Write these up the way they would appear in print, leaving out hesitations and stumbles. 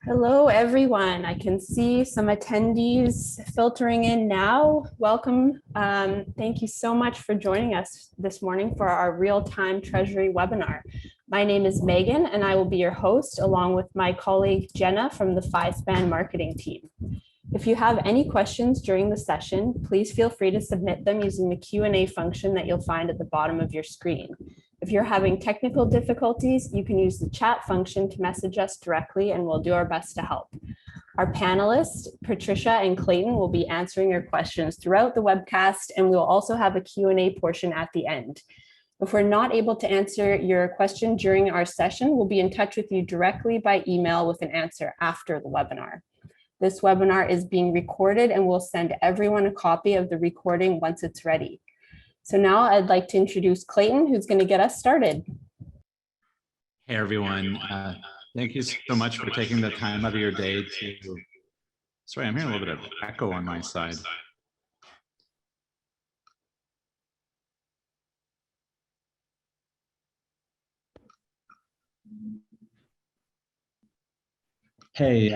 Hello, everyone. I can see some attendees filtering in now. Welcome. Thank you so much for joining us this morning for our Real-Time Treasury webinar. My name is Megan, and I will be your host along with my colleague Jenna from the Five-Span marketing team. If you have any questions during the session, please feel free to submit them using the Q&A function that you'll find at the bottom of your screen. If you're having technical difficulties, you can use the chat function to message us directly and we'll do our best to help. Our panelists, Patricia and Clayton, will be answering your questions throughout the webcast, and we'll also have a Q&A portion at the end. If we're not able to answer your question during our session, we'll be in touch with you directly by email with an answer after the webinar. This webinar is being recorded and we'll send everyone a copy of the recording once it's ready. So now I'd like to introduce Clayton, who's going to get us started. Hey, everyone. Thank you so much for taking the time out of your day to... Sorry, I'm hearing a little bit of echo on my side. Hey,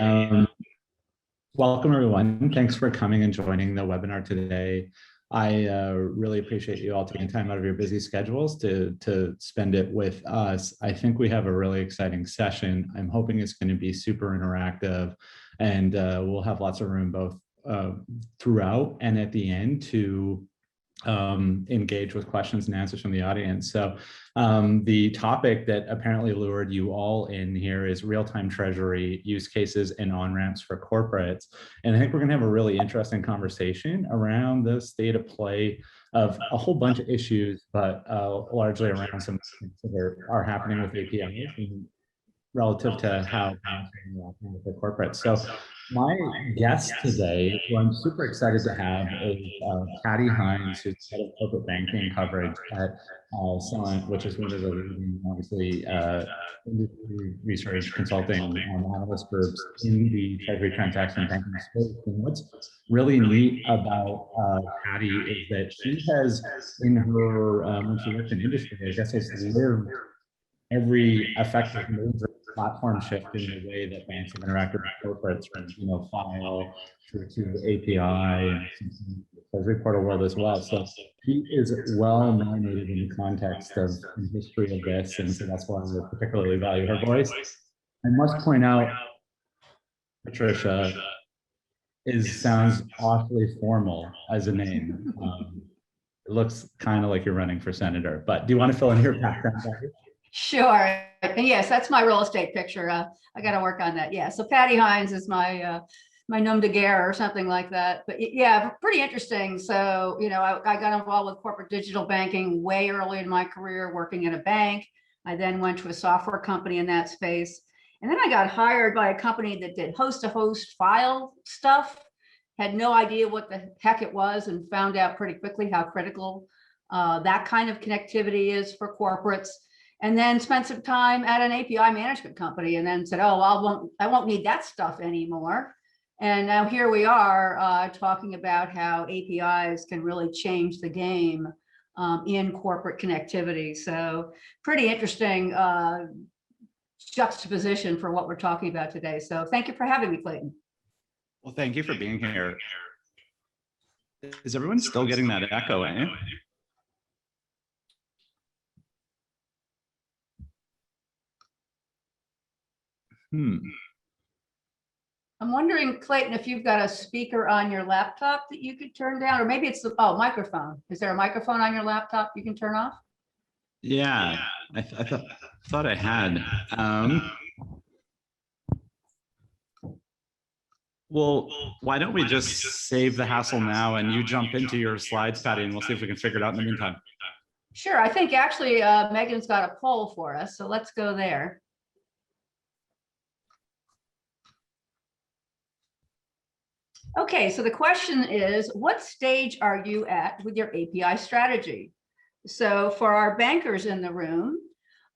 welcome, everyone. Thanks for coming and joining the webinar today. I really appreciate you all taking time out of your busy schedules to spend it with us. I think we have a really exciting session. I'm hoping it's going to be super interactive, and we'll have lots of room both throughout and at the end to engage with questions and answers from the audience. So the topic that apparently lured you all in here is real-time treasury use cases and on-ramps for corporates. And I think we're going to have a really interesting conversation around the state of play of a whole bunch of issues, but largely around some things that are happening with APIs and relative to how with the corporate. So my guest today, who I'm super excited to have, is Patricia Hines, who's head of corporate banking coverage at Celent, which is one of the leading, obviously, industry research consulting analyst groups in the treasury transaction banking space. And what's really neat about Patty is that she has, in her, when she worked in industry, I guess has lived every effective move platform shift in the way that banks have interacted with corporates, from file through to API and the treasury portal world as well. So she is well marinated in the context of the history of this, and so that's why I particularly value her voice. I must point out, Patricia sounds awfully formal as a name. It looks kind of like you're running for senator, but do you want to fill in your background? Sure. Yes, that's my real estate picture. I got to work on that. Yeah. So Patty Hines is my my nom de guerre or something like that. But yeah, pretty interesting. So, I got involved with corporate digital banking way early in my career, working at a bank. I then went to a software company in that space. And then I got hired by a company that did host-to-host file stuff. Had no idea what the heck it was, and found out pretty quickly how critical that kind of connectivity is for corporates. And then spent some time at an API management company, and then said, oh, I won't need that stuff anymore. And now here we are talking about how APIs can really change the game in corporate connectivity. So pretty interesting juxtaposition for what we're talking about today. So thank you for having me, Clayton. Well, thank you for being here. Is everyone still getting that echo, eh? I'm wondering, Clayton, if you've got a speaker on your laptop that you could turn down, or maybe it's the microphone. Is there a microphone on your laptop you can turn off? Yeah, I thought I had. Well, why don't we just save the hassle now and you jump into your slides, Patty, and we'll see if we can figure it out in the meantime. Sure. I think actually Megan's got a poll for us, so let's go there. Okay, so the question is, what stage are you at with your API strategy? So for our bankers in the room,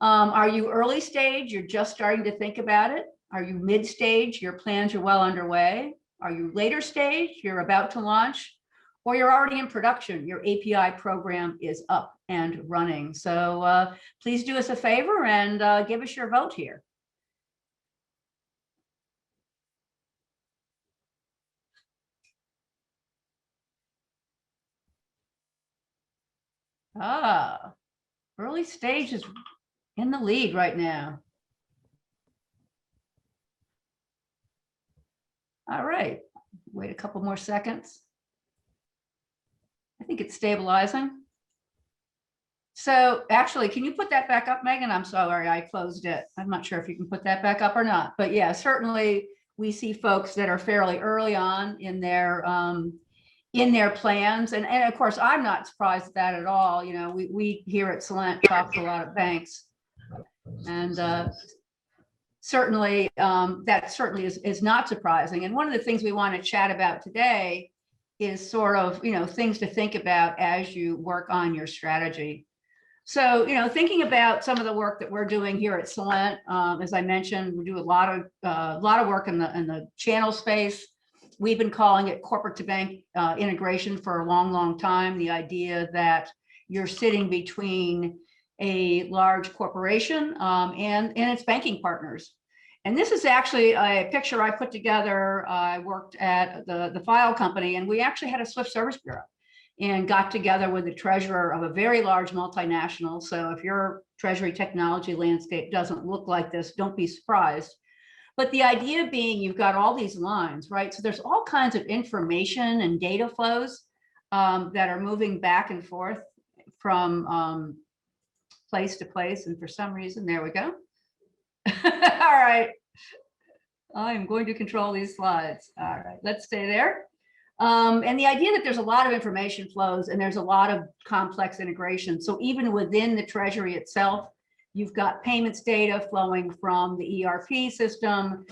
are you early stage? You're just starting to think about it? Are you mid stage? Your plans are well underway? Are you later stage? You're about to launch? Or you're already in production? Your API program is up and running. So please do us a favor and give us your vote here. Early stage is in the lead right now. All right, wait a couple more seconds. I think it's stabilizing. So actually, can you put that back up, Megan? I'm sorry, I closed it. I'm not sure if you can put that back up or not, but yeah, certainly we see folks that are fairly early on in their plans. And of course, I'm not surprised at that at all. You know, we here at Celent talk to a lot of banks, and certainly that certainly is not surprising. And one of the things we want to chat about today is sort of, you know, things to think about as you work on your strategy. So, you know, thinking about some of the work that we're doing here at Celent, as I mentioned, we do a lot of work in the channel space. We've been calling it corporate to bank integration for a long time. The idea that you're sitting between a large corporation and its banking partners. And this is actually a picture I put together. I worked at the file company, and we actually had a Swift Service Bureau and got together with the treasurer of a very large multinational. So if your treasury technology landscape doesn't look like this, don't be surprised. But the idea being you've got all these lines, right? So there's all kinds of information and data flows that are moving back and forth from place to place. And for some reason, there we go. All right. I'm going to control these slides. All right, let's stay there. And the idea that there's a lot of information flows and there's a lot of complex integration. So even within the treasury itself, you've got payments data flowing from the ERP system,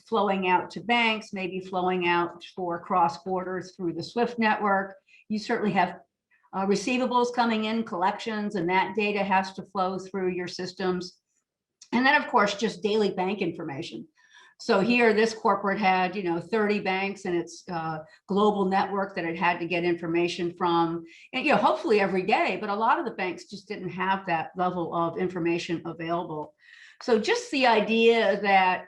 flowing out to banks, maybe flowing out for cross borders through the Swift network. You certainly have receivables coming in, collections, and that data has to flow through your systems. And then, of course, just daily bank information. So here, this corporate had, you know, 30 banks and its global network that it had to get information from, and, you know, hopefully every day, but a lot of the banks just didn't have that level of information available. So just the idea that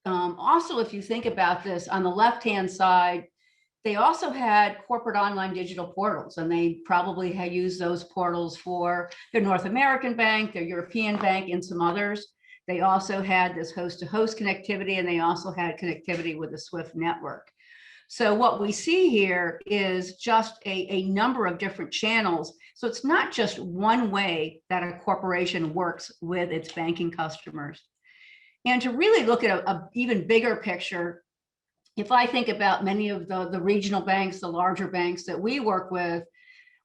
also, if you think about this on the left-hand side, they also had corporate online digital portals, and they probably had used those portals for their North American bank, their European bank, and some others. They also had this host-to-host connectivity, and they also had connectivity with the Swift network. So what we see here is just a number of different channels. So it's not just one way that a corporation works with its banking customers. And to really look at a even bigger picture, if I think about many of the regional banks, the larger banks that we work with,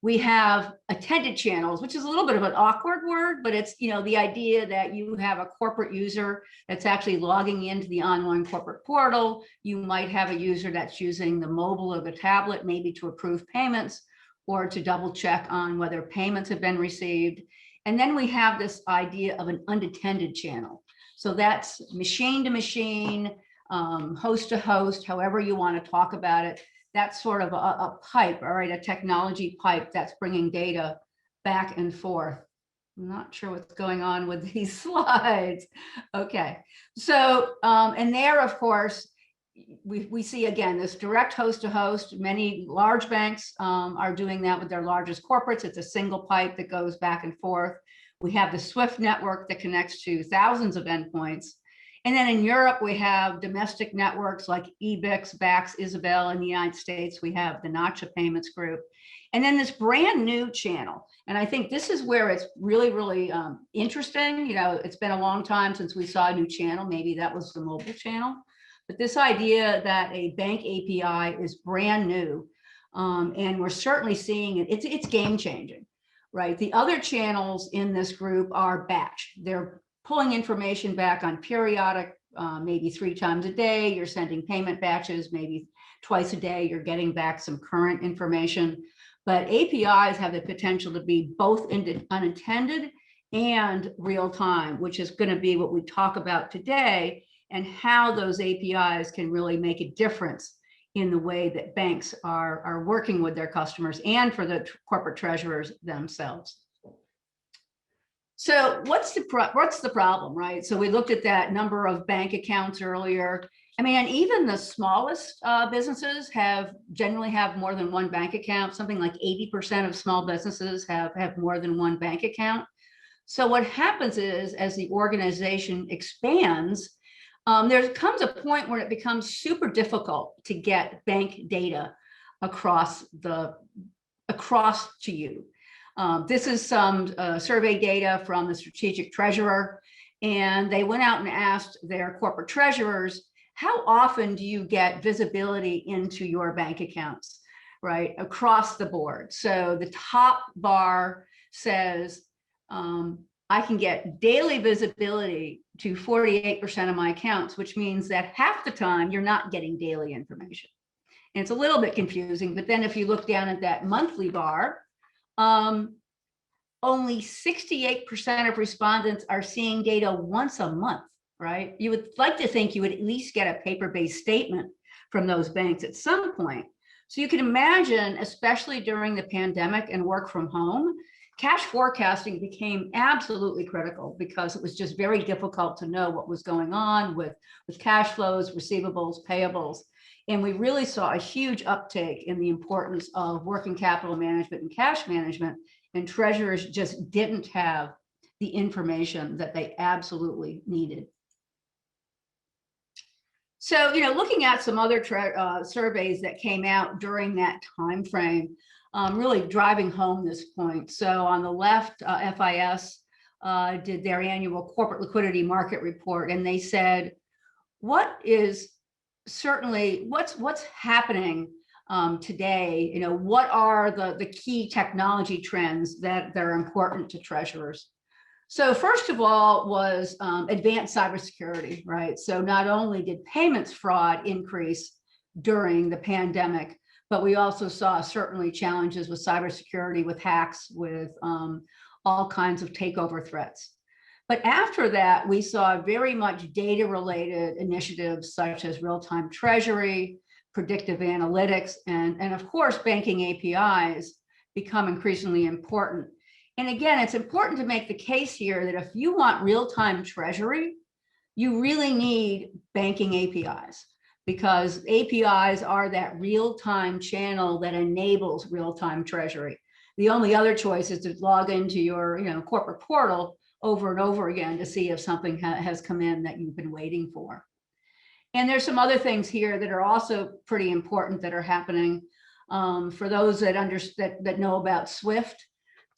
we have attended channels, which is a little bit of an awkward word, but it's, you know, the idea that you have a corporate user that's actually logging into the online corporate portal. You might have a user that's using the mobile or the tablet, maybe to approve payments or to double check on whether payments have been received. And then we have this idea of an unattended channel. So that's machine to machine, host to host, however you want to talk about it. That's sort of a pipe, all right, a technology pipe that's bringing data back and forth. I'm not sure what's going on with these slides. Okay, so, and there, of course, we see, again, this direct host to host. Many large banks are doing that with their largest corporates. It's a single pipe that goes back and forth. We have the Swift network that connects to thousands of endpoints. And then in Europe, we have domestic networks like EBIX, Bax, Isabel. In the United States, we have the Nacha Payments Group. And then this brand new channel. And I think this is where it's really interesting. You know, it's been a long time since we saw a new channel. Maybe that was the mobile channel. But this idea that a bank API is brand new, and we're certainly seeing it, it's game changing, right? The other channels in this group are batch. They're pulling information back on periodic, maybe 3 times a day. You're sending payment batches, maybe twice a day. You're getting back some current information. But APIs have the potential to be both unattended and real time, which is going to be what we talk about today, and how those APIs can really make a difference in the way that banks are working with their customers and for the corporate treasurers themselves. So what's the problem, right? So we looked at that number of bank accounts earlier, I mean, and even the smallest businesses generally have more than one bank account. Something like 80% of small businesses have more than one bank account. So what happens is, as the organization expands, there comes a point where it becomes super difficult to get bank data across to you. This is some survey data from the strategic treasurer, and they went out and asked their corporate treasurers, how often do you get visibility into your bank accounts, right, across the board? So the top bar says, I can get daily visibility to 48% of my accounts, which means that half the time you're not getting daily information. And it's a little bit confusing, but then if you look down at that monthly bar, only 68% of respondents are seeing data once a month, right? You would like to think you would at least get a paper-based statement from those banks at some point. So you can imagine, especially during the pandemic and work from home, cash forecasting became absolutely critical because it was just very difficult to know what was going on with cash flows, receivables, payables. And we really saw a huge uptake in the importance of working capital management and cash management, and treasurers just didn't have the information that they absolutely needed. So, looking at some other surveys that came out during that time frame, really driving home this point. So on the left, FIS did their annual corporate liquidity market report, and they said, what's happening today? What are the key technology trends that are important to treasurers? So first of all was advanced cybersecurity, right? So not only did payments fraud increase during the pandemic, but we also saw certainly challenges with cybersecurity, with hacks, with all kinds of takeover threats. But after that, we saw very much data-related initiatives such as real-time treasury, predictive analytics, and of course, banking APIs become increasingly important. And again, it's important to make the case here that if you want real-time treasury, you really need banking APIs, because APIs are that real-time channel that enables real-time treasury. The only other choice is to log into your corporate portal over and over again to see if something has come in that you've been waiting for. And there's some other things here that are also pretty important that are happening for those that know about SWIFT.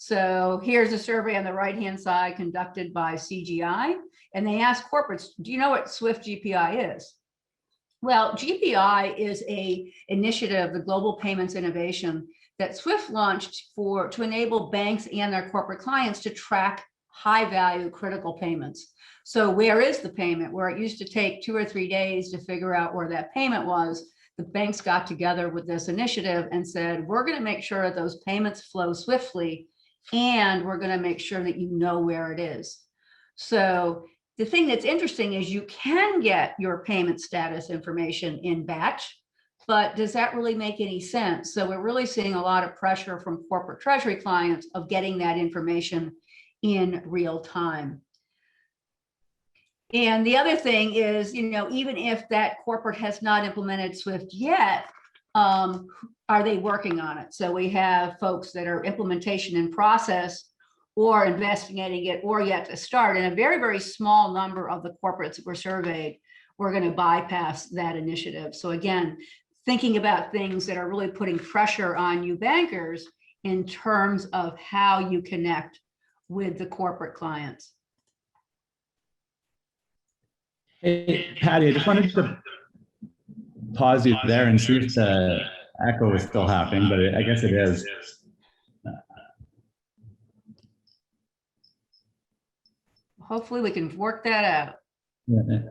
So here's a survey on the right-hand side conducted by CGI, and they asked corporates, do you know what SWIFT GPI is? Well, GPI is an initiative, the Global Payments Innovation, that SWIFT launched to enable banks and their corporate clients to track high-value critical payments. So where is the payment? Where it used to take 2 or 3 days to figure out where that payment was, the banks got together with this initiative and said, we're going to make sure that those payments flow swiftly, and we're going to make sure that you know where it is. So the thing that's interesting is you can get your payment status information in batch, but does that really make any sense? So we're really seeing a lot of pressure from corporate treasury clients of getting that information in real time. And the other thing is, even if that corporate has not implemented SWIFT yet, are they working on it? So we have folks that are implementation in process or investigating it or yet to start. And a very, very small number of the corporates that were surveyed were going to bypass that initiative. So again, thinking about things that are really putting pressure on you bankers in terms of how you connect with the corporate clients. Hey, Patty, I just wanted to pause you there and see if the echo is still happening, but I guess it is. Hopefully we can work that out. Yeah.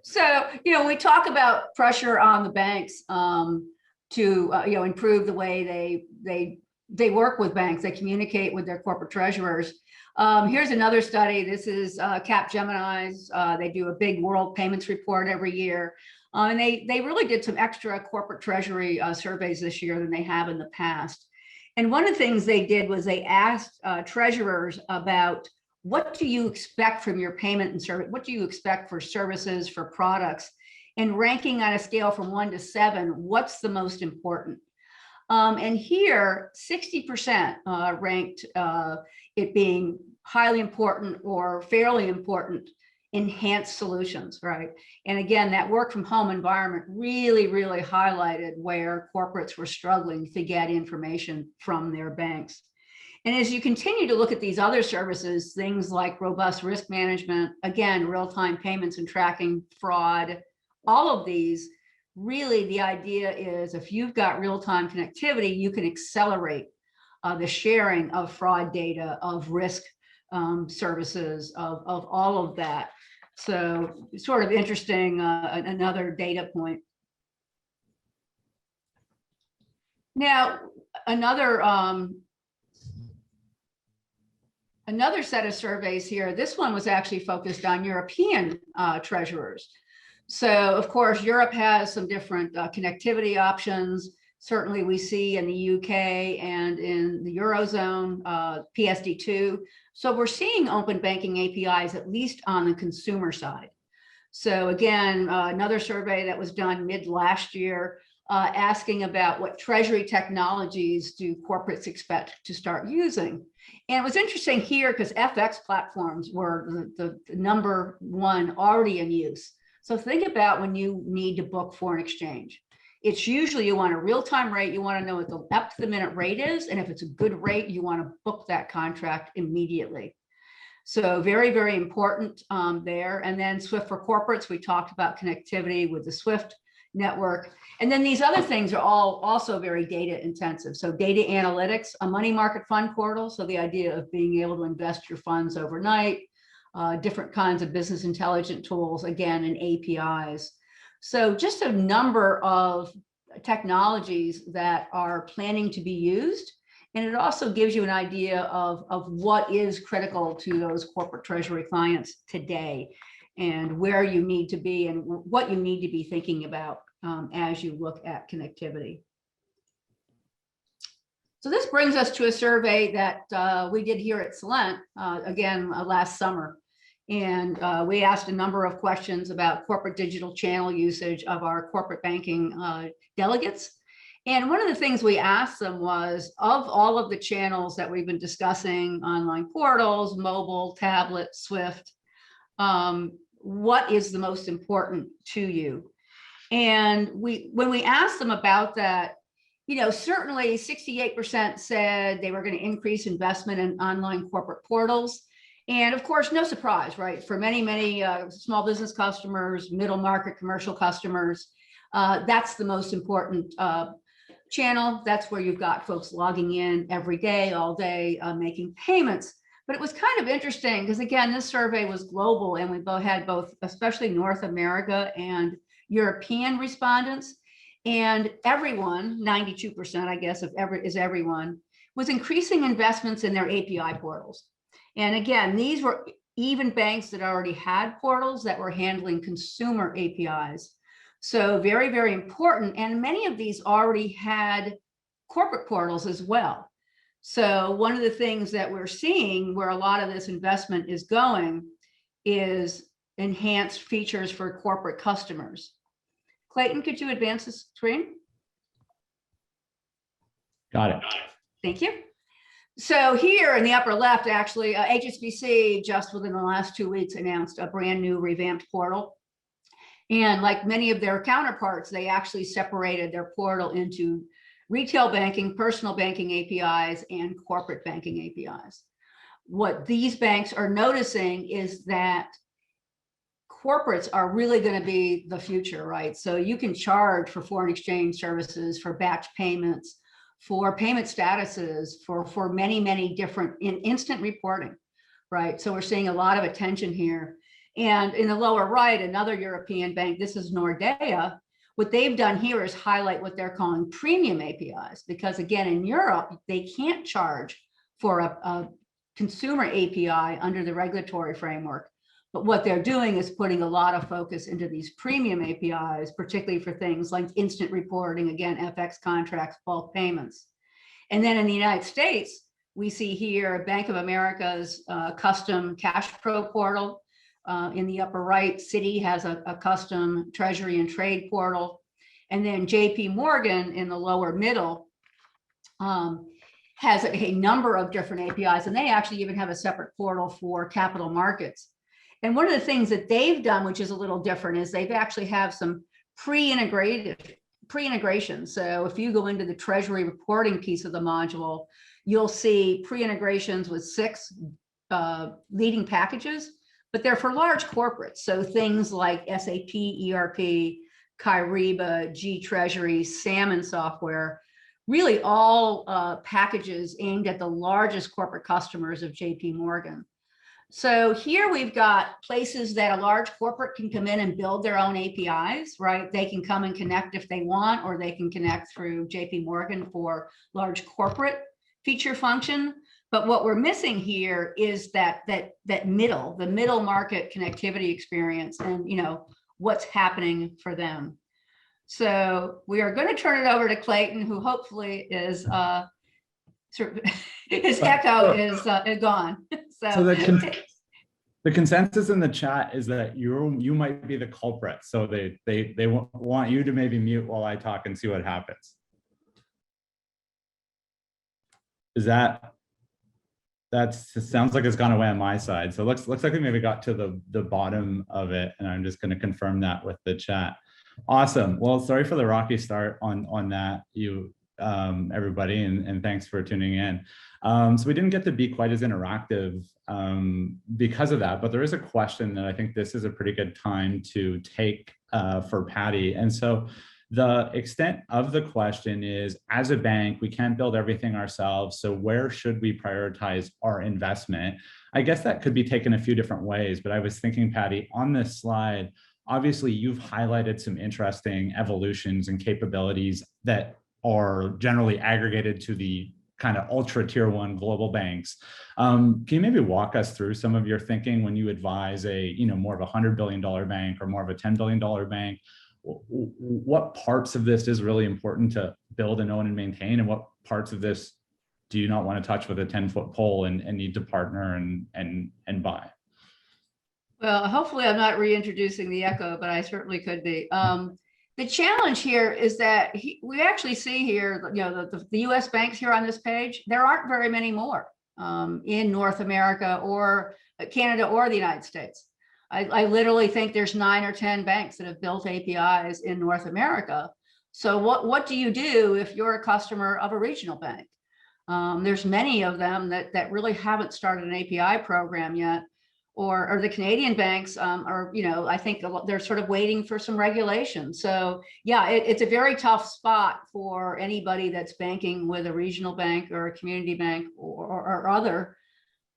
So, we talk about pressure on the banks to improve the way they work with banks, they communicate with their corporate treasurers. Here's another study. This is Capgemini's. They do a big world payments report every year. And they really did some extra corporate treasury surveys this year than they have in the past. And one of the things they did was they asked treasurers about what do you expect from your payment and service? What do you expect for services, for products? And ranking on a scale from 1 to 7, what's the most important? And here, 60% ranked it being highly important or fairly important enhanced solutions, right? And again, that work from home environment really, really highlighted where corporates were struggling to get information from their banks. And as you continue to look at these other services, things like robust risk management, again, real-time payments and tracking fraud, all of these, really the idea is if you've got real-time connectivity, you can accelerate the sharing of fraud data, of risk services, of all of that. So sort of interesting, another data point. Now, another set of surveys here, this one was actually focused on European treasurers. So of course, Europe has some different connectivity options. Certainly we see in the UK and in the Eurozone, PSD2. So we're seeing open banking APIs, at least on the consumer side. So again, another survey that was done mid last year, asking about what treasury technologies do corporates expect to start using. And it was interesting here because FX platforms were the number one already in use. So think about when you need to book foreign exchange. It's usually you want a real-time rate, you want to know what the up to the minute rate is, and if it's a good rate, you want to book that contract immediately. So very, very important there. And then SWIFT for corporates, we talked about connectivity with the SWIFT network. And then these other things are all also very data intensive. So data analytics, a money market fund portal. So the idea of being able to invest your funds overnight, different kinds of business intelligence tools, again, and APIs. So just a number of technologies that are planning to be used. And it also gives you an idea of what is critical to those corporate treasury clients today and where you need to be and what you need to be thinking about as you look at connectivity. So this brings us to a survey that we did here at Celent, again, last summer. And we asked a number of questions about corporate digital channel usage of our corporate banking delegates. And one of the things we asked them was, of all of the channels that we've been discussing, online portals, mobile, tablet, SWIFT, what is the most important to you? And when we asked them about that, you know, certainly 68% said they were going to increase investment in online corporate portals. And of course, no surprise, right? For many, many small business customers, middle market commercial customers, that's the most important channel. That's where you've got folks logging in every day, all day, making payments. But it was kind of interesting because, again, this survey was global and we had both, especially North America and European respondents. And everyone, 92%, I guess, is everyone, was increasing investments in their API portals. And again, these were even banks that already had portals that were handling consumer APIs. So very, very important. And many of these already had corporate portals as well. So one of the things that we're seeing where a lot of this investment is going is enhanced features for corporate customers. Clayton, could you advance the screen? Got it. Thank you. So here in the upper left, actually, HSBC just within the last 2 weeks announced a brand new revamped portal. And like many of their counterparts, they actually separated their portal into retail banking, personal banking APIs, and corporate banking APIs. What these banks are noticing is that corporates are really going to be the future, right? So you can charge for foreign exchange services, for batch payments, for payment statuses, for many, many different instant reporting, right? So we're seeing a lot of attention here. And in the lower right, another European bank, this is Nordea. What they've done here is highlight what they're calling premium APIs, because again, in Europe, they can't charge for a consumer API under the regulatory framework. But what they're doing is putting a lot of focus into these premium APIs, particularly for things like instant reporting, again, FX contracts, bulk payments. And then in the United States, We see here Bank of America's custom cash pro portal. In the upper right, Citi has a custom treasury and trade portal. And then JP Morgan in the lower middle has a number of different APIs, and they actually even have a separate portal for capital markets. And one of the things that they've done, which is a little different, is they've actually have some pre-integration. So if you go into the treasury reporting piece of the module, you'll see pre-integrations with 6 leading packages, but they're for large corporates. So things like SAP, ERP, Kyriba, G Treasury, Salmon software, really all packages aimed at the largest corporate customers of JP Morgan. So here we've got places that a large corporate can come in and build their own APIs, right? They can come and connect if they want, or they can connect through JP Morgan for large corporate feature function. But what we're missing here is the middle market connectivity experience, and what's happening for them. So we are going to turn it over to Clayton, who hopefully is his echo is gone. So the consensus in the chat is that you might be the culprit. So they want you to maybe mute while I talk and see what happens. Is that sounds like it's gone away on my side. So looks like we maybe got to the bottom of it, and I'm just going to confirm that with the chat. Awesome. Well, sorry for the rocky start on that, everybody, and thanks for tuning in. So we didn't get to be quite as interactive because of that, but there is a question that I think this is a pretty good time to take for Patty. And so the extent of the question is, as a bank, we can't build everything ourselves. So where should we prioritize our investment? I guess that could be taken a few different ways, but I was thinking, Patty, on this slide, obviously you've highlighted some interesting evolutions and capabilities that are generally aggregated to the kind of ultra tier 1 global banks. Can you maybe walk us through some of your thinking when you advise a more of a $100 billion bank or more of a $10 billion bank? What parts of this is really important to build and own and maintain, and what parts of this do you not want to touch with a 10-foot pole and need to partner and buy? Well, hopefully I'm not reintroducing the echo, but I certainly could be. The challenge here is that we actually see here, the U.S. banks here on this page, there aren't very many more in North America or Canada or the United States. I literally think there's 9 or 10 banks that have built APIs in North America. So what do you do if you're a customer of a regional bank? There's many of them that really haven't started an API program yet. Or the Canadian banks are, I think they're sort of waiting for some regulation. So yeah, it's a very tough spot for anybody that's banking with a regional bank or a community bank or other,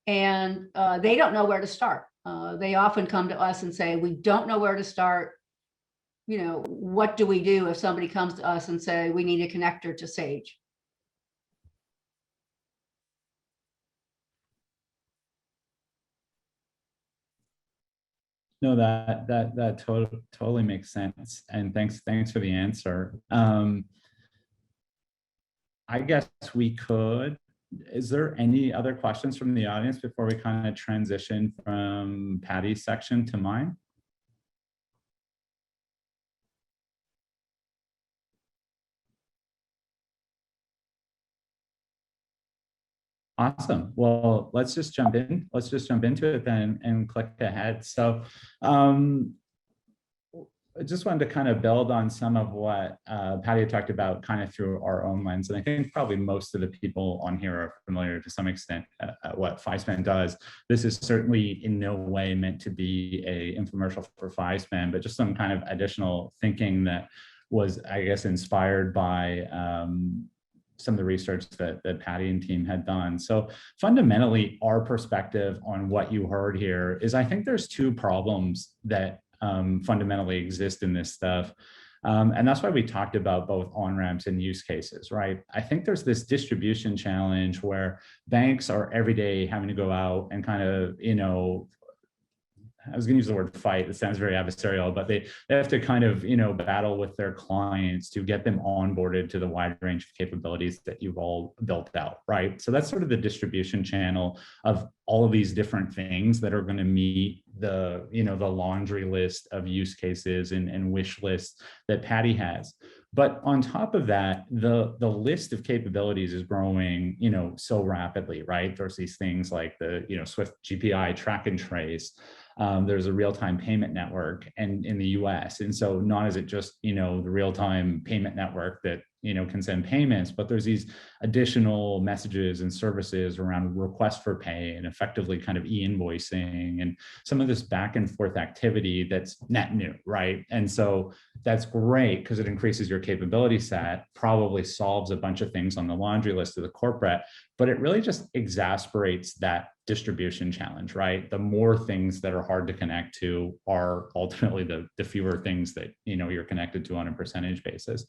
and they don't know where to start. They often come to us and say, we don't know where to start. What do we do if somebody comes to us and say, we need a connector to Sage? No, that totally makes sense, and thanks for the answer. I guess we could. Is there any other questions from the audience before we kind of transition from Patty's section to mine? Awesome. Well, let's just jump in. Let's just jump into it then and click ahead. So I just wanted to kind of build on some of what Patty talked about kind of through our own lens. And I think probably most of the people on here are familiar to some extent what FiSpan does. This is certainly in no way meant to be a infomercial for FiSpan, but just some kind of additional thinking that was, I guess, inspired by some of the research that Patty and team had done. So fundamentally, our perspective on what you heard here is I think there's 2 problems that fundamentally exist in this stuff. And that's why we talked about both on-ramps and use cases, right? I think there's this distribution challenge where banks are every day having to go out and kind of, I was going to use the word fight. It sounds very adversarial, but they have to kind of, battle with their clients to get them onboarded to the wide range of capabilities that you've all built out, right? So that's sort of the distribution channel of all of these different things that are going to meet the, the laundry list of use cases and wish lists that Patty has. But on top of that, the list of capabilities is growing, so rapidly, right? There's these things like the, Swift GPI track and trace. There's a real-time payment network and in the US. And so not is it just, the real-time payment network that, can send payments, but there's these additional messages and services around request for pay and effectively kind of e-invoicing and some of this back and forth activity that's net new, right? And so that's great because it increases your capability set, probably solves a bunch of things on the laundry list of the corporate, but it really just exasperates that distribution challenge, right? The more things that are hard to connect to are ultimately the fewer things that you're connected to on a percentage basis.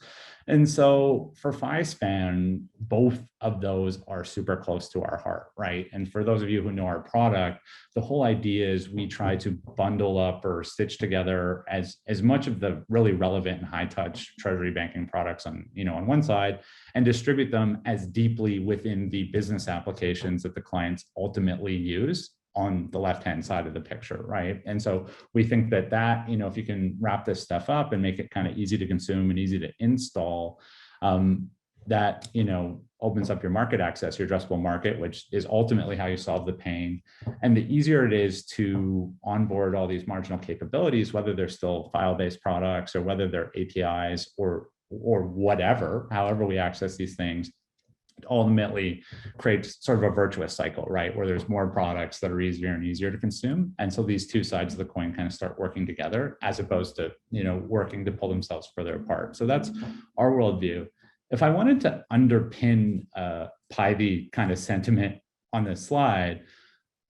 And so for FiSpan, both of those are super close to our heart, right? And for those of you who know our product, the whole idea is we try to bundle up or stitch together as much of the really relevant and high touch treasury banking products on, on one side, and distribute them as deeply within the business applications that the clients ultimately use on the left-hand side of the picture, right? And so we think that if you can wrap this stuff up and make it kind of easy to consume and easy to install, that, opens up your market access, your addressable market, which is ultimately how you solve the pain. And the easier it is to onboard all these marginal capabilities, whether they're still file-based products or whether they're APIs or whatever, however we access these things, ultimately creates sort of a virtuous cycle, right? Where there's more products that are easier and easier to consume. And so these two sides of the coin kind of start working together as opposed to, working to pull themselves further apart. So that's our worldview. If I wanted to underpin Pivy kind of sentiment on this slide,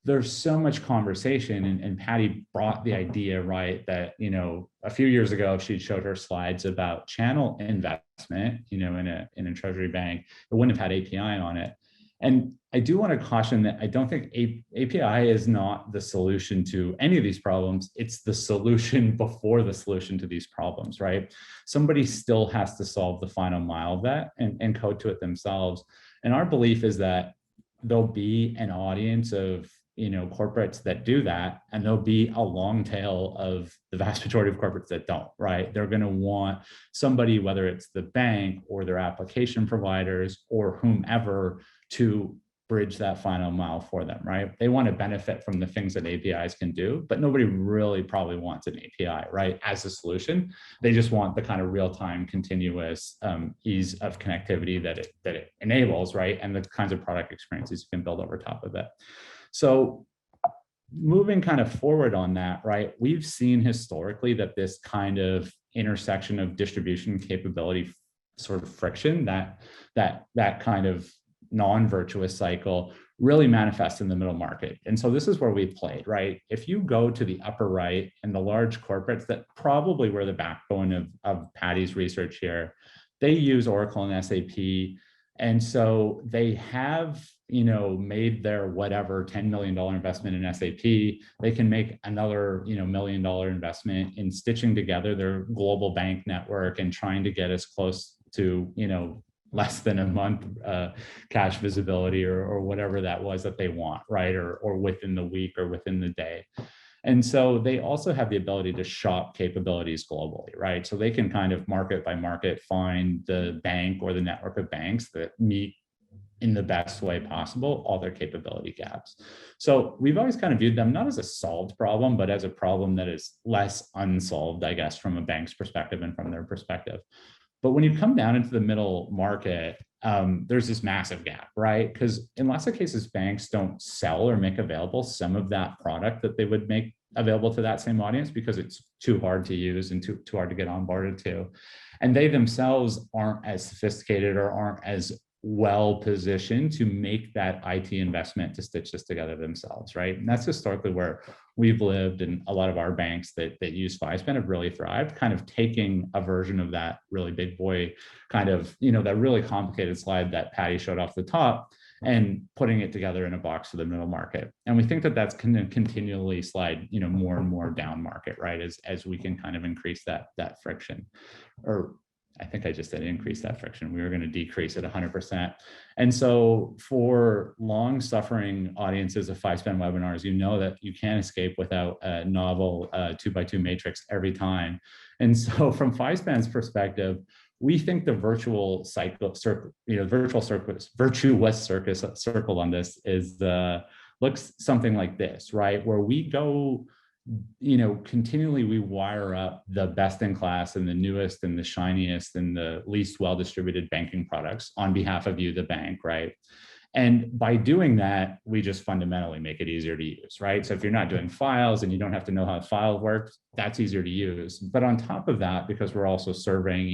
there's so much conversation, and Patty brought the idea, right, that, a few years ago, if she'd showed her slides about channel investment, in a treasury bank, it wouldn't have had API on it. And I do want to caution that I don't think API is not the solution to any of these problems. It's the solution before the solution to these problems, right? Somebody still has to solve the final mile of that and code to it themselves. And our belief is that there'll be an audience of corporates that do that, and there'll be a long tail of the vast majority of corporates that don't, right? They're going to want somebody, whether it's the bank or their application providers or whomever, to bridge that final mile for them, right? They want to benefit from the things that APIs can do, but nobody really probably wants an API, right, as a solution. They just want the kind of real-time continuous ease of connectivity that it enables, right? And the kinds of product experiences you can build over top of it. So moving kind of forward on that, right, we've seen historically that this kind of intersection of distribution capability sort of friction, that kind of non-virtuous cycle really manifests in the middle market. And so this is where we've played, right? If you go to the upper right and the large corporates that probably were the backbone of Patty's research here, they use Oracle and SAP. And so they have, made their whatever $10 million investment in SAP. They can make another, $1 million investment in stitching together their global bank network and trying to get as close to, less than a month cash visibility or whatever that was that they want, right? Or within the week or within the day. And so they also have the ability to shop capabilities globally, right? So they can kind of market by market find the bank or the network of banks that meet in the best way possible all their capability gaps. So we've always kind of viewed them not as a solved problem, but as a problem that is less unsolved, I guess, from a bank's perspective and from their perspective. But when you come down into the middle market, there's this massive gap, right? Because in lots of cases, banks don't sell or make available some of that product that they would make available to that same audience because it's too hard to use and too hard to get onboarded to. And they themselves aren't as sophisticated or aren't as well positioned to make that IT investment to stitch this together themselves, right? And that's historically where we've lived, and a lot of our banks that use FiSpan have really thrived, kind of taking a version of that really big boy kind of, that really complicated slide that Patty showed off the top and putting it together in a box for the middle market. And we think that that's going to continually slide, more and more down market, right? As we can kind of increase that friction. Or I think I just said increase that friction. We were going to decrease it 100%. And so for long suffering audiences of 5-span webinars, that you can't escape without a novel 2x2 matrix every time. And so from 5-span's perspective, we think the virtuous circle on this is looks something like this, right? Where we go, continually we wire up the best in class and the newest and the shiniest and the least well-distributed banking products on behalf of you, the bank, right? And by doing that, we just fundamentally make it easier to use, right? So if you're not doing files and you don't have to know how a file works, that's easier to use. But on top of that, because we're also serving,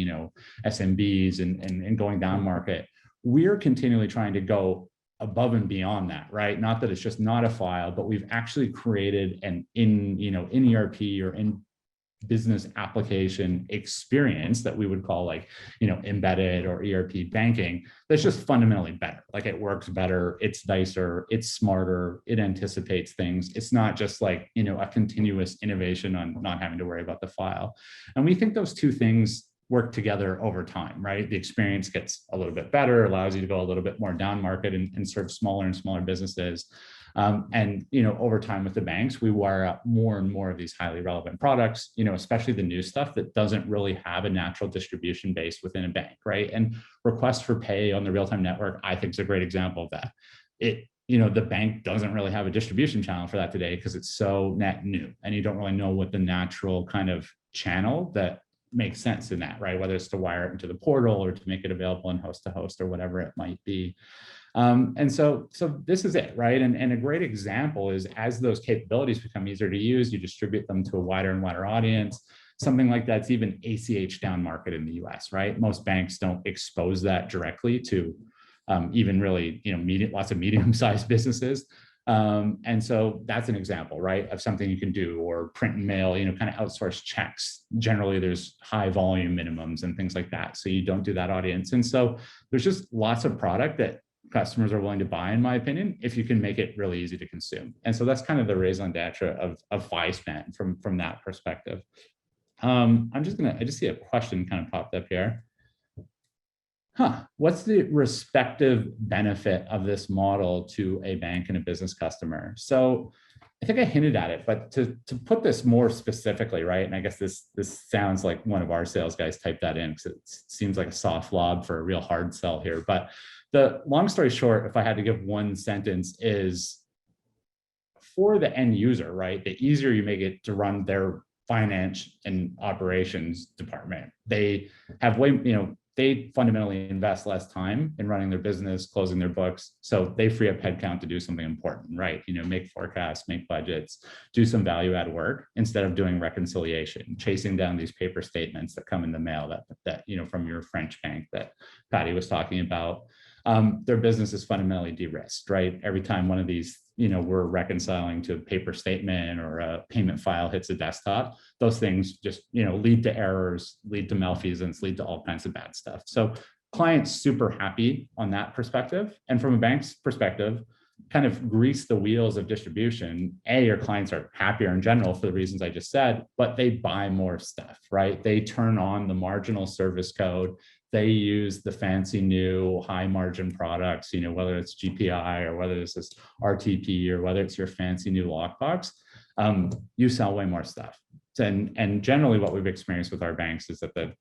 SMBs and going down market, we're continually trying to go above and beyond that, right? Not that it's just not a file, but we've actually created an in ERP or in business application experience that we would call embedded or ERP banking that's just fundamentally better. Like it works better, it's nicer, it's smarter, it anticipates things. It's not just a continuous innovation on not having to worry about the file. And we think those two things work together over time, right? The experience gets a little bit better, allows you to go a little bit more down market and serve smaller and smaller businesses. And over time with the banks, we wire up more and more of these highly relevant products, especially the new stuff that doesn't really have a natural distribution base within a bank, right? And request for pay on the real-time network, I think is a great example of that. The bank doesn't really have a distribution channel for that today because it's so net new, and you don't really know what the natural kind of channel that makes sense in that, right? Whether it's to wire it into the portal or to make it available in host to host or whatever it might be. And so this is it, right? And a great example is as those capabilities become easier to use, you distribute them to a wider and wider audience. Something like that's even ACH down market in the US, right? Most banks don't expose that directly to even really, lots of medium-sized businesses. And so that's an example, right, of something you can do, or print and mail, kind of outsource checks. Generally, there's high volume minimums and things like that. So you don't do that audience. And so there's just lots of product that customers are willing to buy, in my opinion, if you can make it really easy to consume. And so that's kind of the raison d'etre of 5-span from that perspective. I just see a question kind of popped up here. What's the respective benefit of this model to a bank and a business customer? So I think I hinted at it, but to put this more specifically, right? And I guess this sounds like one of our sales guys typed that in because it seems like a soft lob for a real hard sell here. But the long story short, if I had to give one sentence, is for the end user, right? The easier you make it to run their finance and operations department, they have they fundamentally invest less time in running their business, closing their books. So they free up headcount to do something important, right? Make forecasts, make budgets, do some value add work instead of doing reconciliation, chasing down these paper statements that come in the mail that from your French bank that Patty was talking about. Their business is fundamentally de-risked, right? Every time one of these, we're reconciling to a paper statement or a payment file hits a desktop, those things just, lead to errors, lead to malfeasance, lead to all kinds of bad stuff. So clients super happy on that perspective. And from a bank's perspective, kind of grease the wheels of distribution. Your clients are happier in general for the reasons I just said, but they buy more stuff, right? They turn on the marginal service code. They use the fancy new high margin products, whether it's GPI or whether it's this RTP or whether it's your fancy new lockbox, you sell way more stuff. And generally what we've experienced with our banks is that the,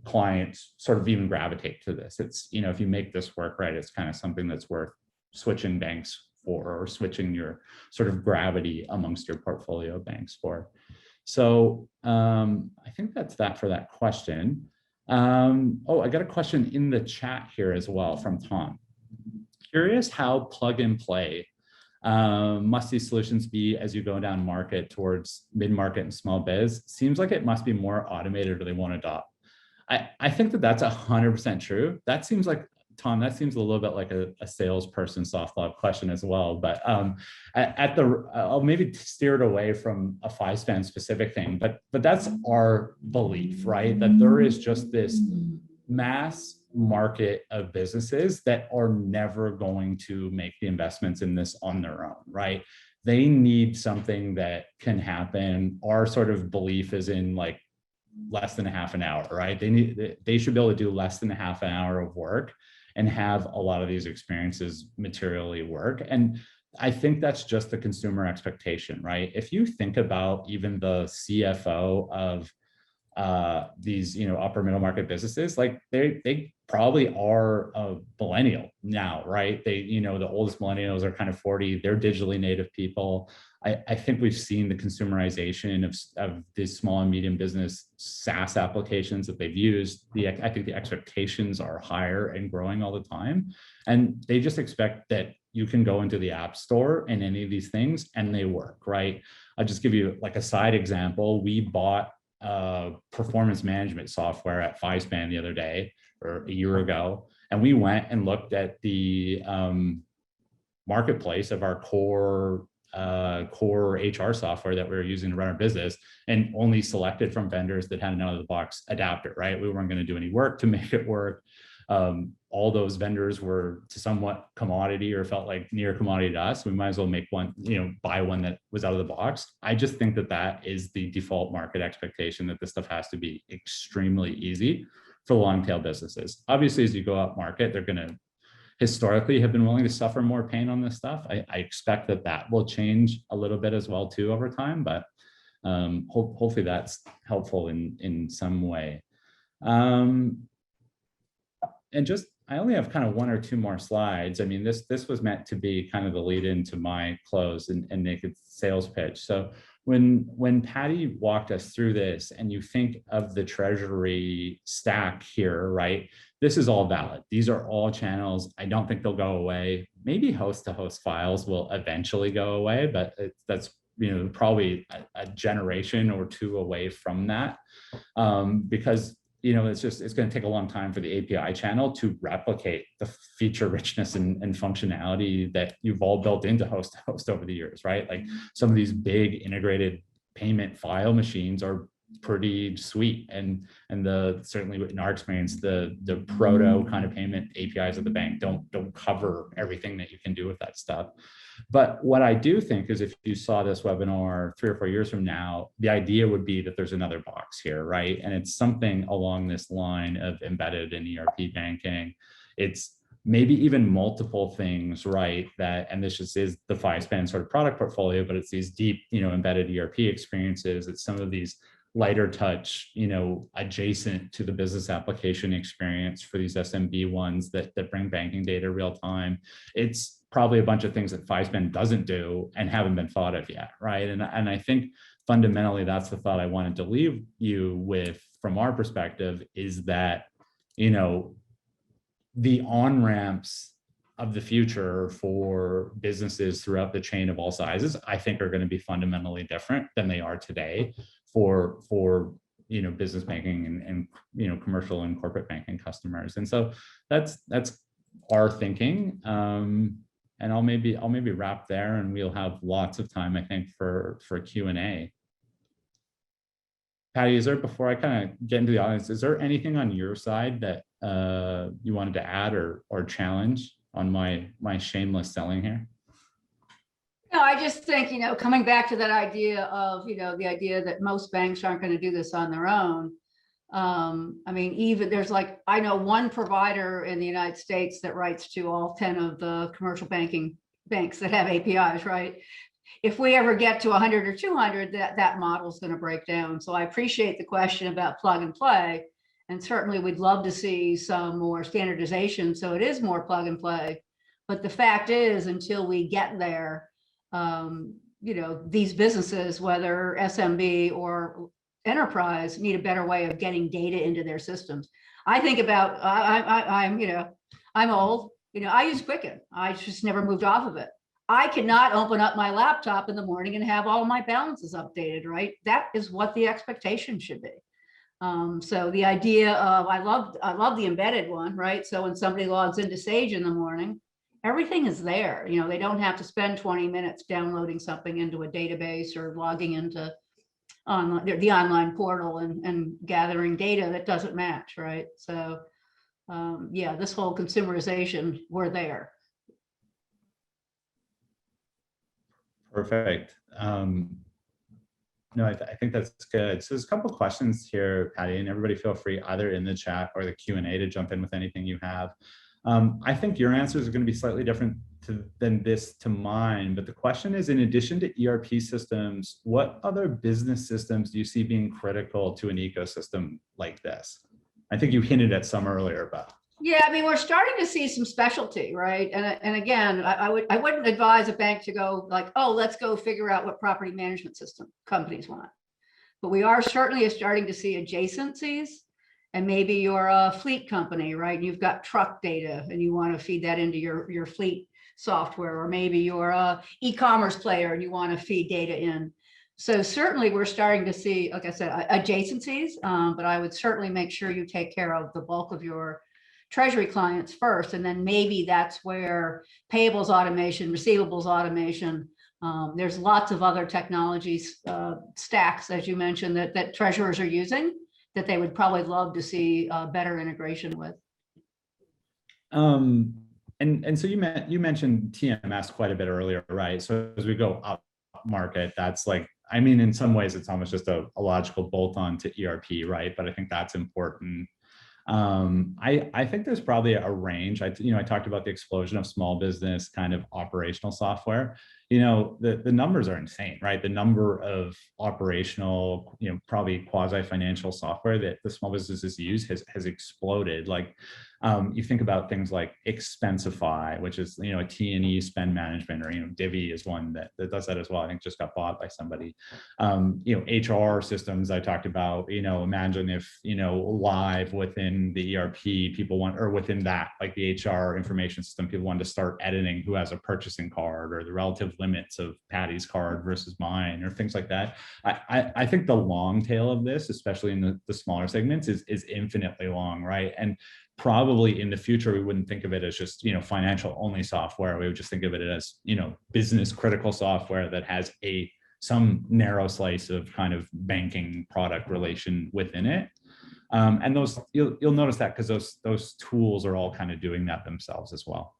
clients sort of even gravitate to this. It's, if you make this work right, it's kind of something that's worth switching banks for, or switching your sort of gravity amongst your portfolio of banks for. So I think that's that for that question. I got a question in the chat here as well from Tom. Curious how plug and play must these solutions be as you go down market towards mid-market and small biz? Seems like it must be more automated or they won't adopt. I think that's 100% true. That seems like, Tom, that seems a little bit like a salesperson softball question as well. But I'll maybe steer it away from a 5-span specific thing, but that's our belief, right? That there is just this mass market of businesses that are never going to make the investments in this on their own, right? They need something that can happen. Our sort of belief is in like less than a half an hour, right? They should be able to do less than a half an hour of work and have a lot of these experiences materially work. And I think that's just the consumer expectation, right? If you think about even the CFO of these, upper middle market businesses, like they probably are a millennial now, right? They, the oldest millennials are kind of 40, they're digitally native people. I think we've seen the consumerization of these small and medium business SaaS applications that they've used. I think the expectations are higher and growing all the time. And they just expect that you can go into the app store and any of these things and they work, right? I'll just give you like a side example. We bought performance management software at FiveSpan the other day or a year ago. And we went and looked at the marketplace of our core HR software that we were using to run our business and only selected from vendors that had an out of the box adapter, right? We weren't going to do any work to make it work. All those vendors were to somewhat commodity or felt like near commodity to us. We might as well make one, buy one that was out of the box. I just think that that is the default market expectation, that this stuff has to be extremely easy for long tail businesses. Obviously, as you go up market, they're going to historically have been willing to suffer more pain on this stuff. I expect that will change a little bit as well too over time, but hopefully that's helpful in some way. And just, I only have kind of one or two more slides. I mean, this was meant to be kind of the lead into my close and naked sales pitch. So when Patty walked us through this and you think of the treasury stack here, right? This is all valid. These are all channels. I don't think they'll go away. Maybe host-to-host files will eventually go away, but that's probably a generation or two away from that, because it's going to take a long time for the API channel to replicate the feature richness and functionality that you've all built into host-to-host over the years, right? Like some of these big integrated payment file machines are pretty sweet, and certainly in our experience, the proto kind of payment APIs of the bank don't cover everything that you can do with that stuff. But what I do think is, if you saw this webinar 3 or 4 years from now, the idea would be that there's another box here, right? And it's something along this line of embedded in ERP banking. It's maybe even multiple things, right? And this just is the FiveSpan sort of product portfolio, but it's these deep, embedded ERP experiences. It's some of these lighter touch, adjacent to the business application experience for these SMB ones that bring banking data real time. It's probably a bunch of things that FiveSpan doesn't do and haven't been thought of yet, right? And I think fundamentally that's the thought I wanted to leave you with from our perspective, is that, the on-ramps of the future for businesses throughout the chain of all sizes, I think are going to be fundamentally different than they are today for business banking and commercial and corporate banking customers. And so that's our thinking. And I'll maybe wrap there, and we'll have lots of time, I think, for Q&A. Patty, before I kind of get into the audience, is there anything on your side that you wanted to add or challenge on my shameless selling here? No, I just think, coming back to that idea of, the idea that most banks aren't going to do this on their own. I mean, even there's I know one provider in the United States that writes to all 10 of the commercial banking banks that have APIs, right? If we ever get to 100 or 200, that model is going to break down. So I appreciate the question about plug and play. And certainly we'd love to see some more standardization, so it is more plug and play. But the fact is, until we get there, these businesses, whether SMB or enterprise, need a better way of getting data into their systems. I think about, I'm old, I use Quicken. I just never moved off of it. I cannot open up my laptop in the morning and have all my balances updated, right? That is what the expectation should be. So the idea of, I love the embedded one, right? So when somebody logs into Sage in the morning, everything is there. They don't have to spend 20 minutes downloading something into a database or logging into the online portal and gathering data that doesn't match, right? So yeah, this whole consumerization, we're there. Perfect. No, I think that's good. So there's a couple of questions here, Patty, and everybody feel free either in the chat or the Q&A to jump in with anything you have. I think your answers are going to be slightly different than this to mine, but the question is, in addition to ERP systems, what other business systems do you see being critical to an ecosystem like this? I think you hinted at some earlier, but. Yeah, I mean, we're starting to see some specialty, right? And again, I wouldn't advise a bank to go like, oh, let's go figure out what property management system companies want. But we are certainly starting to see adjacencies. And maybe you're a fleet company, right? You've got truck data and you want to feed that into your fleet software, or maybe you're a e-commerce player and you want to feed data in. So certainly we're starting to see, like I said, adjacencies, but I would certainly make sure you take care of the bulk of your treasury clients first, and then maybe that's where payables automation, receivables automation, there's lots of other technologies, stacks, as you mentioned, that treasurers are using that they would probably love to see better integration with. And so you mentioned TMS quite a bit earlier, right? So as we go up market, that's like, I mean, in some ways it's almost just a logical bolt-on to ERP, right? But I think that's important. I think there's probably a range. I talked about the explosion of small business kind of operational software. The numbers are insane, right? The number of operational, probably quasi-financial software that the small businesses use has exploded. Like, you think about things like Expensify, which is, a T&E spend management, or, Divvy is one that does that as well. I think just got bought by somebody. HR systems I talked about, imagine if, live within the ERP, people want, or within that, like the HR information system, people want to start editing who has a purchasing card, or the relative limits of Patty's card versus mine, or things like that. I think the long tail of this, especially in the smaller segments, is infinitely long, right? And probably in the future, we wouldn't think of it as just, financial only software. We would just think of it as, business critical software that has some narrow slice of kind of banking product relation within it. And those, you'll notice that because those tools are all kind of doing that themselves as well.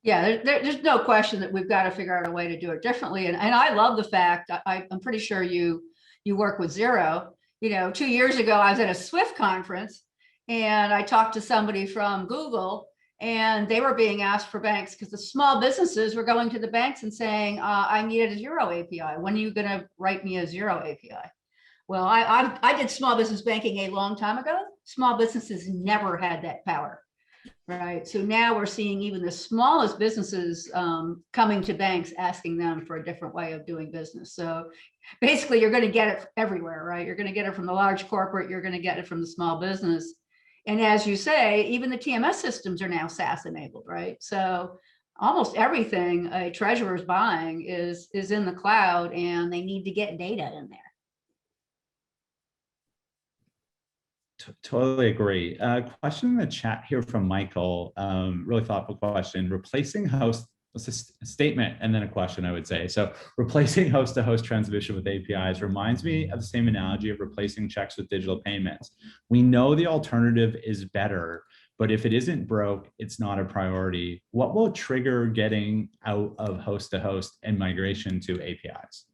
Yeah, there's no question that we've got to figure out a way to do it differently. And I love the fact, I'm pretty sure you work with Xero. 2 years ago, I was at a Swift conference and I talked to somebody from Google, and they were being asked for banks because the small businesses were going to the banks and saying, I needed a Xero API. When are you going to write me a Xero API? Well, I did small business banking a long time ago. Small businesses never had that power. Right. So now we're seeing even the smallest businesses coming to banks, asking them for a different way of doing business. So basically, you're going to get it everywhere, right? You're going to get it from the large corporate. You're going to get it from the small business. And as you say, even the TMS systems are now SaaS enabled, right? So almost everything a treasurer is buying is in the cloud, and they need to get data in there. Totally agree. Question in the chat here from Michael, really thoughtful question. Replacing host, it's a statement and then a question, I would say. So replacing host-to-host transmission with APIs reminds me of the same analogy of replacing checks with digital payments. We know the alternative is better, but if it isn't broke, it's not a priority. What will trigger getting out of host-to-host and migration to APIs?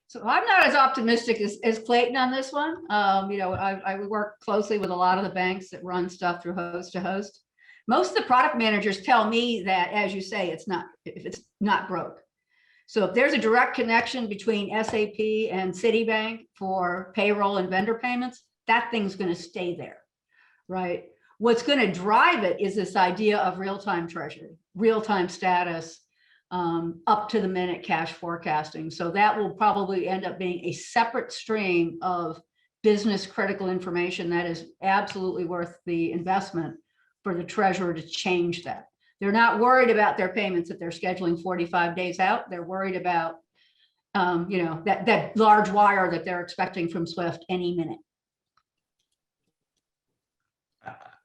So I'm not as optimistic as Clayton on this one. I work closely with a lot of the banks that run stuff through host to host. Most of the product managers tell me that, as you say, if it's not broke. So if there's a direct connection between SAP and Citibank for payroll and vendor payments, that thing's going to stay there, right? What's going to drive it is this idea of real-time treasury, real-time status, up to the minute cash forecasting. So that will probably end up being a separate stream of business critical information that is absolutely worth the investment for the treasurer to change that. They're not worried about their payments that they're scheduling 45 days out. They're worried about, that large wire that they're expecting from Swift any minute.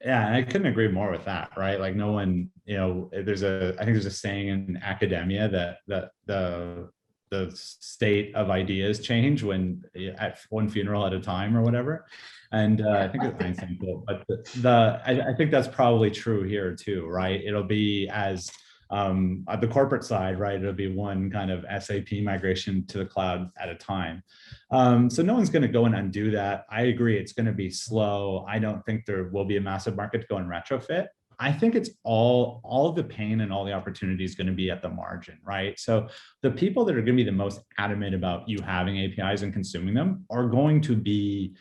Yeah, I couldn't agree more with that, right? Like no one, I think there's a saying in academia that the the state of ideas change when at one funeral at a time or whatever. And I think it's Einstein quote, but I think that's probably true here too, right? It'll be as at the corporate side, right? It'll be one kind of SAP migration to the cloud at a time. So no one's going to go and undo that. I agree, it's going to be slow. I don't think there will be a massive market to go and retrofit. I think it's all of the pain and all the opportunity is going to be at the margin, right? So the people that are going to be the most adamant about you having APIs and consuming them are going to be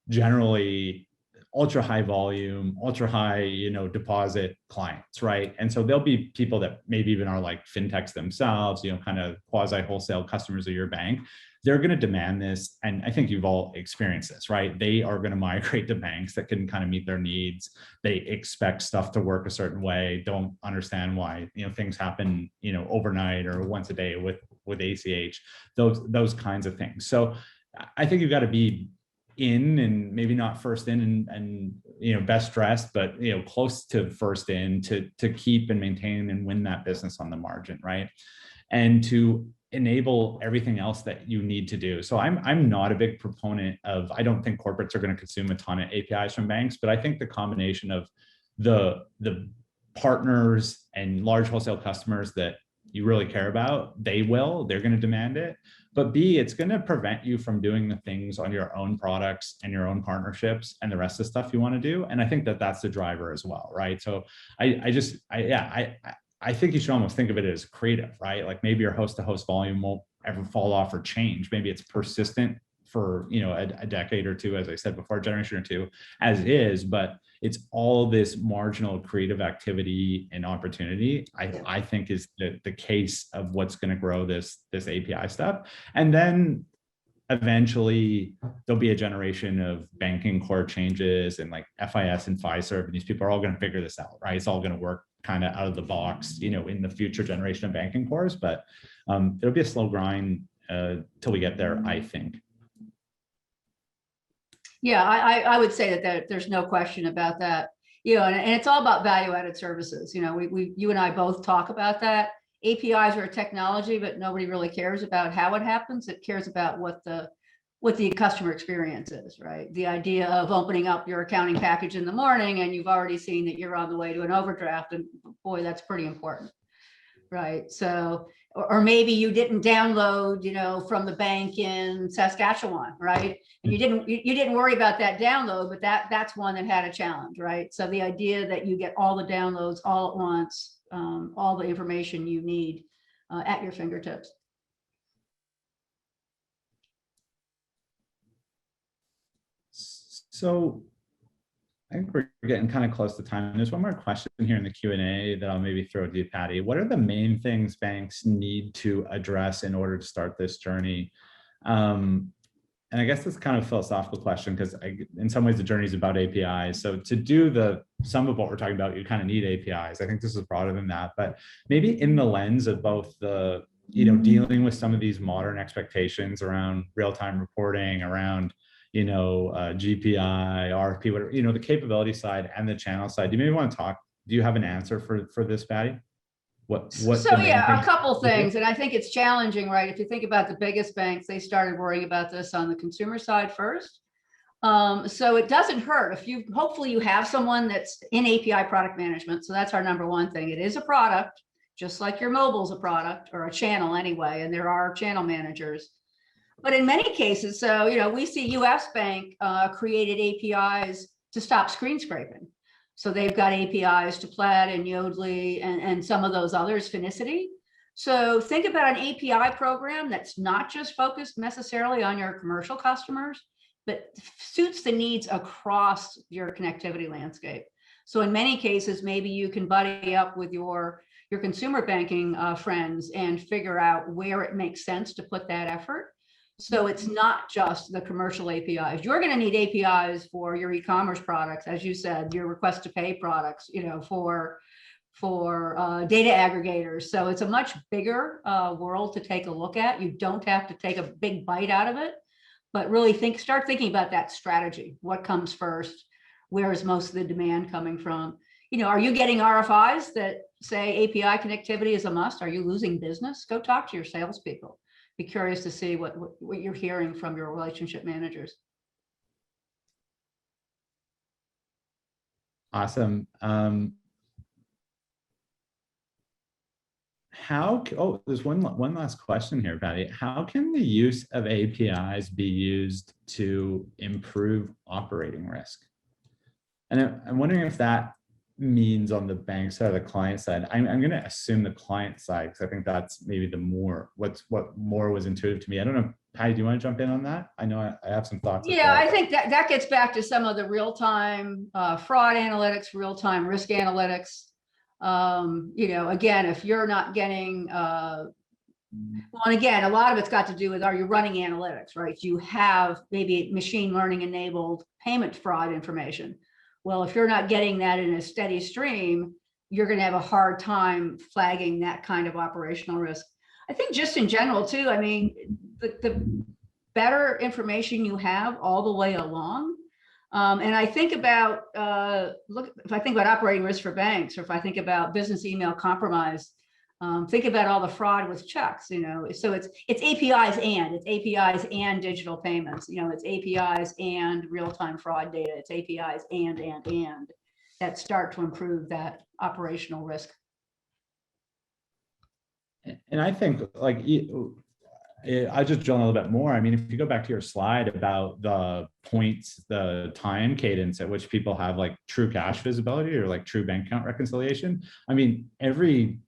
generally ultra high volume, ultra high, deposit clients, right? And so there'll be people that maybe even are like fintechs themselves, kind of quasi wholesale customers of your bank. They're going to demand this. And I think you've all experienced this, right? They are going to migrate to banks that can kind of meet their needs. They expect stuff to work a certain way, don't understand why, things happen, overnight or once a day with ACH, those kinds of things. So I think you've got to be in, and maybe not first in and best dressed, but close to first in to keep and maintain and win that business on the margin, right? And to enable everything else that you need to do. So I'm not a big proponent of, I don't think corporates are going to consume a ton of APIs from banks, but I think the combination of the partners and large wholesale customers that you really care about, they're going to demand it. But B, it's going to prevent you from doing the things on your own products and your own partnerships and the rest of the stuff you want to do. And I think that that's the driver as well, right? So I think you should almost think of it as creative, right? Like maybe your host-to-host volume won't ever fall off or change. Maybe it's persistent for a decade or two, as I said before, a generation or two, as is, but it's all this marginal creative activity and opportunity, I think is the case of what's going to grow this API stuff. And then eventually there'll be a generation of banking core changes and like FIS and Fiserv, and these people are all going to figure this out, right? It's all going to work kind of out of the box, in the future generation of banking cores, but it'll be a slow grind till we get there, I think. Yeah, I would say that there's no question about that. And it's all about value-added services. You and I both talk about that. APIs are a technology, but nobody really cares about how it happens. It cares about what the customer experience is, right? The idea of opening up your accounting package in the morning and you've already seen that you're on the way to an overdraft, and boy, that's pretty important, right? So, or maybe you didn't download, from the bank in Saskatchewan, right? And you didn't worry about that download, but that's one that had a challenge, right? So the idea that you get all the downloads all at once, all the information you need at your fingertips. So I think we're getting kind of close to time. There's one more question here in the Q&A that I'll maybe throw to you, Patty. What are the main things banks need to address in order to start this journey? And I guess that's kind of a philosophical question, because in some ways the journey is about APIs. So to do some of what we're talking about, you kind of need APIs. I think this is broader than that, but maybe in the lens of both the, dealing with some of these modern expectations around real-time reporting, around GPI, RFP, whatever, the capability side and the channel side. Do you maybe want to talk? Do you have an answer for this, Patty? So yeah, a couple things, and I think it's challenging, right? If you think about the biggest banks, they started worrying about this on the consumer side first. So it doesn't hurt if hopefully you have someone that's in API product management. So that's our number one thing. It is a product, just like your mobile's a product or a channel anyway, and there are channel managers. But in many cases, so, we see US Bank created APIs to stop screen scraping. So they've got APIs to Plaid and Yodlee and some of those others, Finicity. So think about an API program that's not just focused necessarily on your commercial customers, but suits the needs across your connectivity landscape. So in many cases, maybe you can buddy up with your consumer banking friends and figure out where it makes sense to put that effort. So it's not just the commercial APIs. You're going to need APIs for your e-commerce products, as you said, your request to pay products, for data aggregators. So it's a much bigger world to take a look at. You don't have to take a big bite out of it, but really start thinking about that strategy. What comes first? Where is most of the demand coming from? Are you getting RFIs that say API connectivity is a must? Are you losing business? Go talk to your salespeople. be curious to see what you're hearing from your relationship managers. Awesome. There's one last question here, Patty. How can the use of APIs be used to improve operating risk? And I'm wondering if that means on the bank side or the client side. I'm going to assume the client side, because I think that's maybe what more was intuitive to me. I don't know, Patty, do you want to jump in on that? I know I have some thoughts. Yeah, I think that gets back to some of the real-time fraud analytics, real-time risk analytics. Again, if you're not getting, well, and again, a lot of it's got to do with, are you running analytics, right? You have maybe machine learning enabled payment fraud information. Well, if you're not getting that in a steady stream, you're going to have a hard time flagging that kind of operational risk. I think just in general too, I mean, the better information you have all the way along. And I think about, if I think about operating risk for banks, or if I think about business email compromise, think about all the fraud with checks, so it's APIs and digital payments, it's APIs and real-time fraud data, it's APIs and that start to improve that operational risk. And I think I just drill a little bit more. I mean, if you go back to your slide about the points, the time cadence at which people have like true cash visibility or like true bank account reconciliation, I mean, every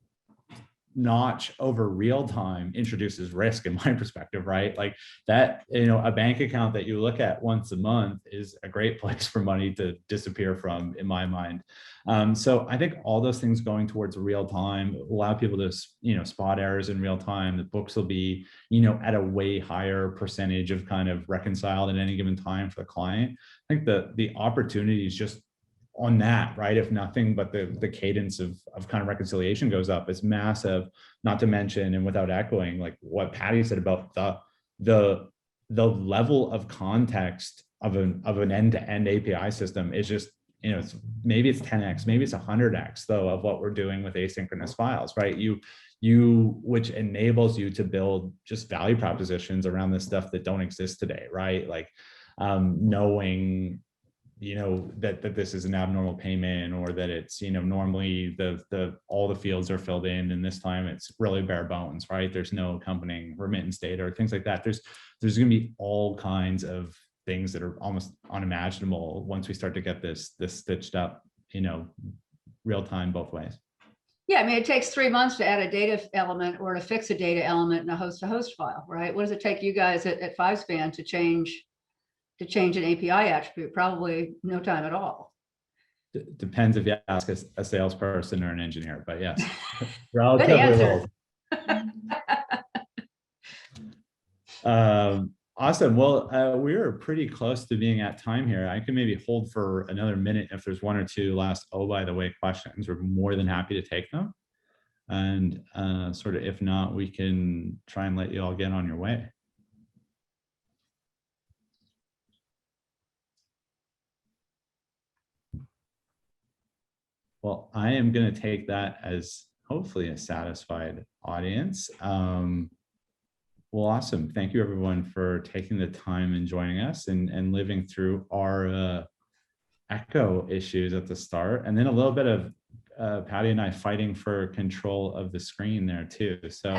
notch over real time introduces risk in my perspective, right? Like that, a bank account that you look at once a month is a great place for money to disappear from, in my mind. So I think all those things going towards real time allow people to, spot errors in real time. The books will be, at a way higher percentage of kind of reconciled at any given time for the client. I think the opportunity is just on that, right? If nothing but the cadence of kind of reconciliation goes up, it's massive. Not to mention, and without echoing, like what Patty said about the level of context of an end-to-end API system is just, maybe it's 10x, maybe it's 100x though of what we're doing with asynchronous files, right? Which enables you to build just value propositions around this stuff that don't exist today, right? Like knowing that this is an abnormal payment, or that it's, normally all the fields are filled in, and this time it's really bare bones, right? There's no accompanying remittance data or things like that. There's going to be all kinds of things that are almost unimaginable once we start to get this stitched up, real time both ways. Yeah, I mean, it takes 3 months to add a data element or to fix a data element in a host-to-host file, right? What does it take you guys at FiveSpan to change an API attribute? Probably no time at all. Depends if you ask a salesperson or an engineer, but yes, relatively little. Awesome. Well, we're pretty close to being at time here. I can maybe hold for another minute if there's one or two last, by the way, questions. We're more than happy to take them. And sort of, if not, we can try and let you all get on your way. Well, I am going to take that as hopefully a satisfied audience. Well, awesome. Thank you, everyone, for taking the time and joining us and living through our echo issues at the start, and then a little bit of Patty and I fighting for control of the screen there too. So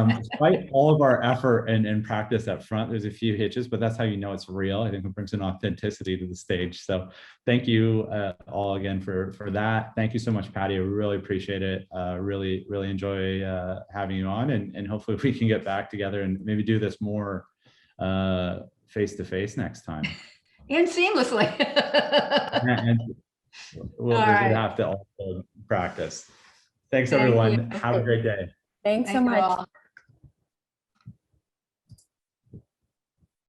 despite all of our effort and practice up front, there's a few hitches, but that's how you know it's real. I think it brings an authenticity to the stage. So thank you all again for that. Thank you so much, Patty. I really appreciate it. Really enjoy having you on, and hopefully we can get back together and maybe do this more face-to-face next time. And seamlessly. And we'll have to also practice. Thanks, everyone. Have a great day. Thanks so much.